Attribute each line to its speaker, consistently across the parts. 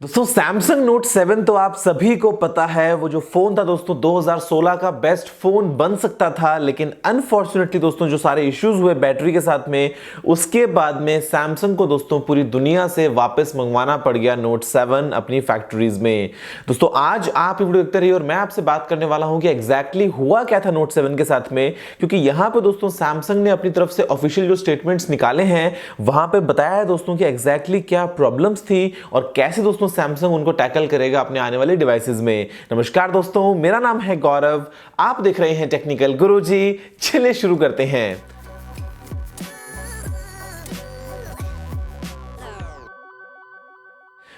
Speaker 1: दोस्तों Samsung note 7 तो आप सभी को पता है, वो जो फोन था दोस्तों 2016 का बेस्ट फोन बन सकता था। लेकिन अनफॉर्चुनेटली दोस्तों जो सारे इश्यूज हुए बैटरी के साथ में, उसके बाद में सैमसंग को दोस्तों पूरी दुनिया से वापस मंगवाना पड़ गया नोट 7 अपनी फैक्ट्रीज में। दोस्तों आज आप वीडियो देखते रहिए और मैं आपसे बात करने वाला हूं कि एग्जैक्टली हुआ क्या था नोट 7 के साथ में, क्योंकि यहां पे दोस्तों सैमसंग ने अपनी तरफ से ऑफिशियल जो स्टेटमेंट्स निकाले हैं वहां पे बताया है दोस्तों कि एग्जैक्टली क्या प्रॉब्लम्स थी और कैसे दोस्तों सैमसंग उनको टैकल करेगा अपने आने वाले डिवाइसेस में। नमस्कार दोस्तों, मेरा नाम है गौरव, आप देख रहे हैं टेक्निकल गुरुजी। चलिए शुरू करते हैं।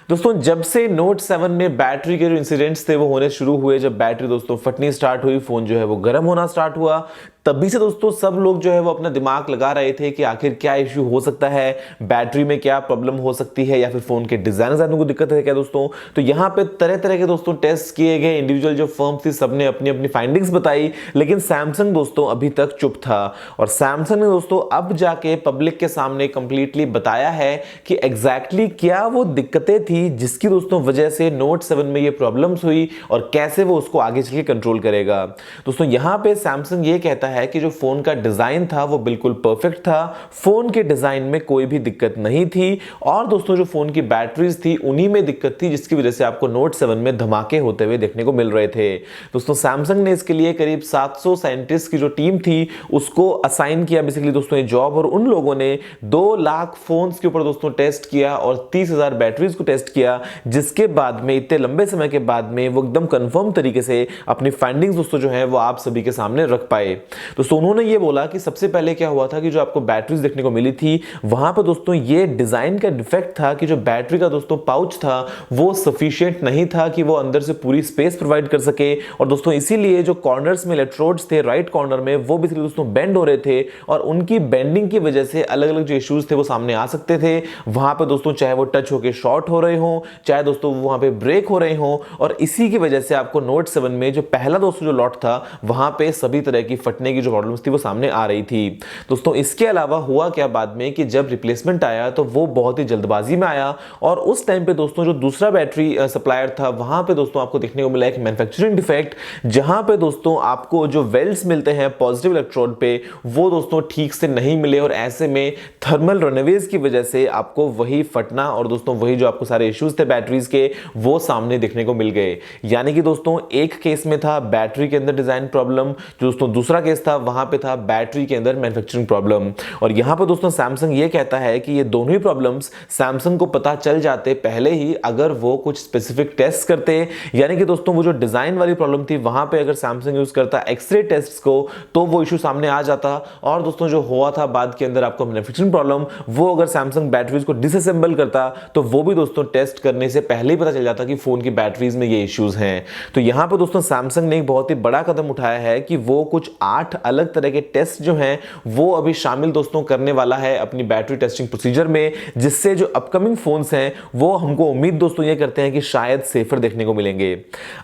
Speaker 1: दोस्तों जब से नोट 7 में बैटरी के जो इंसिडेंट्स थे वो होने शुरू हुए, जब बैटरी दोस्तों फटनी स्टार्ट हुई, फोन जो है वो गर्म होना स्टार्ट हुआ, तभी से दोस्तों सब लोग जो है वो अपना दिमाग लगा रहे थे कि आखिर क्या इश्यू हो सकता है, बैटरी में क्या प्रॉब्लम हो सकती है या फिर फोन के डिजाइन में कोई दिक्कत है क्या दोस्तों। तो यहाँ पे तरह तरह के दोस्तों टेस्ट किए गए, इंडिविजुअल जो फर्म थी सबने अपनी अपनी फाइंडिंग्स बताई, लेकिन सैमसंग दोस्तों अभी तक चुप था। और सैमसंग ने दोस्तों अब जाके पब्लिक के सामने कंप्लीटली बताया है कि एग्जैक्टली क्या वो दिक्कतें थी जिसकी दोस्तों वजह से नोट 7 में ये प्रॉब्लम्स हुई और कैसे वो उसको आगे चल के कंट्रोल करेगा। दोस्तों यहाँ पे सैमसंग ये कहता है कि जो फोन का डिजाइन था वो बिल्कुल परफेक्ट था, फोन के डिजाइन में कोई भी दिक्कत नहीं थी, और दोस्तों जो फोन की बैटरीज थी उन्हीं में दिक्कत थी जिसकी वजह से आपको नोट 7 में धमाके होते हुए देखने को मिल रहे थे। दोस्तों सैमसंग ने इसके लिए करीब 700 साइंटिस्ट की जो टीम थी उसको असाइन किया बेसिकली दोस्तों ये जॉब, और उन लोगों ने 2 लाख फोन्स के ऊपर दोस्तों टेस्ट किया और 30,000 बैटरीज को टेस्ट किया, जिसके बाद में इतने लंबे समय के बाद में वो एकदम कंफर्म तरीके से अपनी फाइंडिंग्स दोस्तों जो है वो आप सभी के सामने रख पाए। दोस्तों उन्होंने ये बोला कि सबसे पहले क्या हुआ था कि जो आपको बैटरीज देखने को मिली थी वहां पर दोस्तों ये डिजाइन का डिफेक्ट था कि जो बैटरी का दोस्तों पाउच था वो सफिशिएंट नहीं था कि वो अंदर से पूरी स्पेस प्रोवाइड कर सके, और दोस्तों इसीलिए जो कॉर्नर्स में इलेक्ट्रोड्स थे राइट कॉर्नर में वो भी दोस्तों बेंड हो रहे थे, और उनकी बेंडिंग की वजह से अलग अलग जो इश्यूज थे वो सामने आ सकते थे वहां पर दोस्तों, चाहे वो टच होकर शॉर्ट हो रहे हो, चाहे दोस्तों वहां पे ब्रेक हो रहे हो, और इसी की वजह से आपको नोट 7 में जो पहला दोस्तों जो लॉट था वहां पे सभी तरह की फटने की जो प्रॉब्लम्स थी वो सामने आ रही थी। दोस्तों इसके अलावा हुआ क्या बाद में कि जब रिप्लेसमेंट आया तो वो बहुत ही जल्दबाजी में आया, और उस टाइम पे दोस्तों जो दूसरा बैटरी सप्लायर था वहां पे दोस्तों आपको देखने को मिला एक मैन्युफैक्चरिंग डिफेक्ट, जहां पे दोस्तों आपको जो वेल्ड्स मिलते हैं पॉजिटिव इलेक्ट्रोड पे वो दोस्तों ठीक से नहीं मिले, और ऐसे में थर्मल रनअवेज की वजह से आपको वही फटना और दोस्तों वही जो आपको सारे इश्यूज थे बैटरीज के वो सामने देखने को मिल गए। यानी कि दोस्तों एक केस में था बैटरी के अंदर डिजाइन प्रॉब्लम, जो दोस्तों दूसरा केस था वहां पे था बैटरी के अंदर मैन्युफैक्चरिंग प्रॉब्लम। और यहां पर दोस्तों सैमसंग ये कहता है कि ये दोनों ही प्रॉब्लम्स सैमसंग को पता चल जाते पहले ही अगर वो कुछ स्पेसिफिक टेस्ट करते, यानी कि दोस्तों वो जो डिजाइन वाली प्रॉब्लम थी वहां पे अगर सैमसंग यूज करता एक्सरे टेस्ट्स को तो वो इशू सामने आ जाता, और दोस्तों जो हुआ था बाद के अंदर आपको मैन्युफैक्चरिंग प्रॉब्लम, वो अगर सैमसंग बैटरीज को डिसअसेंबल करता तो वो भी दोस्तों टेस्ट करने से पहले ही पता चल जाता कि फोन की बैटरीज में ये इश्यूज हैं। तो यहां पर दोस्तों सैमसंग ने एक बहुत ही बड़ा कदम उठाया है कि वो कुछ 8 अलग तरह के टेस्ट जो हैं वो अभी शामिल दोस्तों करने वाला है अपनी बैटरी टेस्टिंग प्रोसीजर में, जिससे जो अपकमिंग फोन्स हैं वो हमको उम्मीद दोस्तों ये करते हैं कि शायद सेफर देखने को मिलेंगे।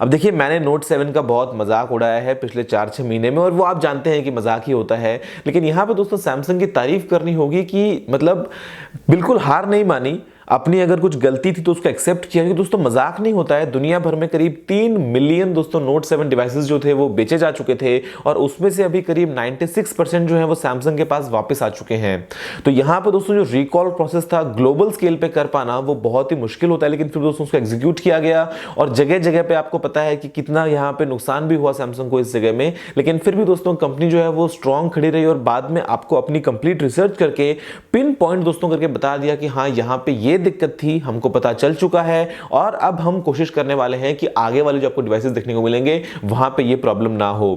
Speaker 1: अब देखिए मैंने नोट 7 का बहुत मजाक उड़ाया है पिछले 4-6 महीने में, और वो आप जानते हैं कि मजाक ही होता है, लेकिन यहां पे दोस्तों सैमसंग की तारीफ करनी होगी कि मतलब बिल्कुल हार नहीं मानी, अपनी अगर कुछ गलती थी तो उसको एक्सेप्ट किया, कि दोस्तों मजाक नहीं होता है। दुनिया भर में करीब 3 मिलियन दोस्तों नोट 7 डिवाइसेस जो थे वो बेचे जा चुके थे, और उसमें से अभी करीब 96% जो है वो सैमसंग के पास वापस आ चुके हैं। तो यहां पर दोस्तों जो रिकॉल प्रोसेस था ग्लोबल स्केल पे कर पाना वो बहुत ही मुश्किल होता है, लेकिन फिर दोस्तों उसको एग्जीक्यूट किया गया, और जगह जगह पे आपको पता है कि कितना यहां पे नुकसान भी हुआ सैमसंग को इस जगह में, लेकिन फिर भी दोस्तों कंपनी जो है वो स्ट्रांग खड़ी रही, और बाद में आपको अपनी कंप्लीट रिसर्च करके पिन पॉइंट दोस्तों करके बता दिया कि हाँ यहां पे ये दिक्कत थी, हमको पता चल चुका है, और अब हम कोशिश करने वाले हैं कि आगे वाले जो आपको डिवाइसेस देखने को मिलेंगे वहां पे ये प्रॉब्लम ना हो।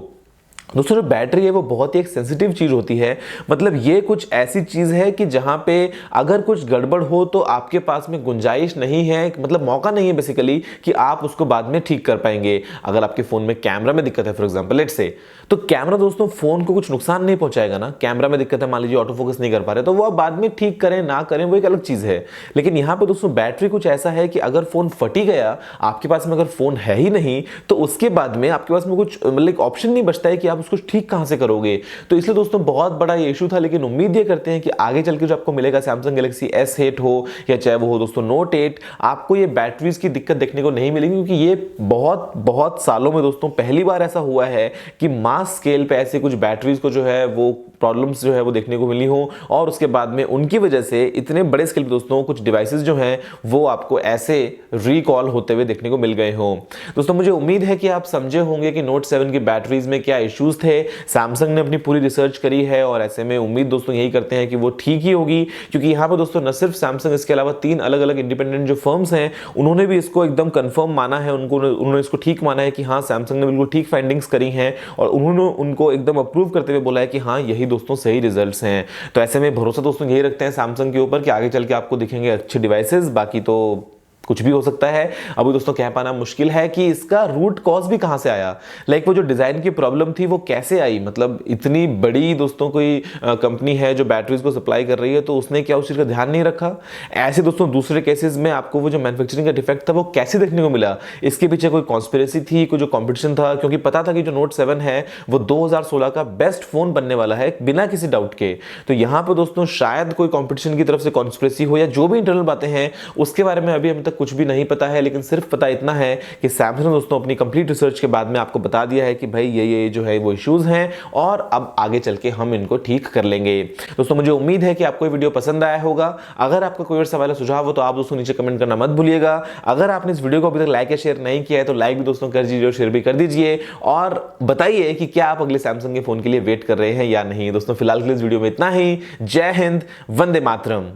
Speaker 1: दोस्तों जो बैटरी है वो बहुत ही एक सेंसिटिव चीज होती है, मतलब ये कुछ ऐसी चीज है कि जहां पे अगर कुछ गड़बड़ हो तो आपके पास में गुंजाइश नहीं है, मतलब मौका नहीं है बेसिकली कि आप उसको बाद में ठीक कर पाएंगे। अगर आपके फोन में कैमरा में दिक्कत है फॉर एग्जांपल लेट्स से, तो कैमरा दोस्तों फोन को कुछ नुकसान नहीं पहुंचाएगा ना, कैमरा में दिक्कत है मान लीजिए ऑटो फोकस नहीं कर पा रहे तो वो आप बाद में ठीक करें ना करें वो एक अलग चीज है। लेकिन यहां पे दोस्तों बैटरी कुछ ऐसा है कि अगर फोन फट ही गया, आपके पास में अगर फोन है ही नहीं तो उसके बाद में आपके पास में कुछ मतलब ऑप्शन नहीं बचता है कि आप उसको ठीक कहां से करोगे। तो इसलिए दोस्तों बहुत बड़ा ये इशू था, लेकिन उम्मीद ये करते हैं कि आगे चल के जो आपको मिलेगा सैमसंग गैलेक्सी S8 हो या चाहे वो हो दोस्तों नोट 8, आपको ये बैटरीज की दिक्कत देखने को नहीं मिलेगी, क्योंकि ये बहुत बहुत सालों में दोस्तों पहली बार ऐसा हुआ है कि मास स्केल पे ऐसे कुछ बैटरीज को जो है वो प्रॉब्लम्स जो है वो देखने को मिली हो, और उसके बाद में उनकी वजह से इतने बड़े स्केल पे दोस्तों कुछ डिवाइसेस जो हैं वो आपको ऐसे रिकॉल होते हुए देखने को मिल गए हो। दोस्तों मुझे उम्मीद है कि आप समझे होंगे कि नोट 7 की बैटरीज में क्या इश्यूज थे। सैमसंग ने अपनी पूरी रिसर्च करी है और ऐसे में उम्मीद दोस्तों यही करते हैं कि वो ठीक ही होगी, क्योंकि यहाँ पर दोस्तों न सिर्फ सैमसंग, इसके अलावा 3 अलग अलग इंडिपेंडेंट जो फर्म्स हैं उन्होंने भी इसको एकदम कंफर्म माना है, उन्होंने इसको ठीक माना है कि हाँ सैमसंग ने बिल्कुल ठीक फाइंडिंग्स करी हैं, और उन्होंने उनको एकदम अप्रूव करते हुए बोला है कि हाँ यही दोस्तों सही रिजल्ट्स हैं। तो ऐसे में भरोसा दोस्तों यही रखते हैं सैमसंग के ऊपर कि आगे चल के आपको दिखेंगे अच्छे डिवाइसेस। बाकी तो कुछ भी हो सकता है, अभी दोस्तों कह पाना मुश्किल है कि इसका रूट कॉज भी कहां से आया। लाइक वो जो डिजाइन की प्रॉब्लम थी वो कैसे आई, मतलब इतनी बड़ी दोस्तों कोई कंपनी है जो बैटरीज को सप्लाई कर रही है, तो उसने क्या उस चीज का ध्यान नहीं रखा। ऐसे दोस्तों दूसरे केसेस में आपको वो जो मैन्युफैक्चरिंग का डिफेक्ट था वो कैसे देखने को मिला, इसके पीछे कोई कॉन्स्पिरेसी थी, कोई जो कॉम्पिटिशन था, क्योंकि पता था कि जो नोट 7 है वो 2016 का बेस्ट फोन बनने वाला है बिना किसी डाउट के। तो यहां पर दोस्तों शायद कोई कॉम्पिटिशन की तरफ से कॉन्स्पिरेसी हो, या जो भी इंटरनल बातें हैं उसके बारे में अभी हम तक कुछ भी नहीं पता है, लेकिन सिर्फ पता इतना है कि सैमसंग दोस्तों अपनी कंप्लीट रिसर्च के बाद में आपको बता दिया है कि भाई ये जो है वो इश्यूज हैं, और अब आगे चल के हम इनको ठीक कर लेंगे। दोस्तों मुझे उम्मीद है कि आपको ये वीडियो पसंद आया होगा। अगर आपका कोई और सवाल या सुझाव हो तो आप दोस्तों नीचे कमेंट करना मत भूलिएगा। अगर आपने इस वीडियो को अभी तक लाइक या शेयर नहीं किया है तो लाइक भी दोस्तों कर दीजिए और शेयर भी कर दीजिए, और बताइए कि क्या आप अगले सैमसंग के फोन के लिए वेट कर रहे हैं या नहीं। दोस्तों फिलहाल के लिए इस वीडियो में इतना ही। जय हिंद, वंदे मातरम।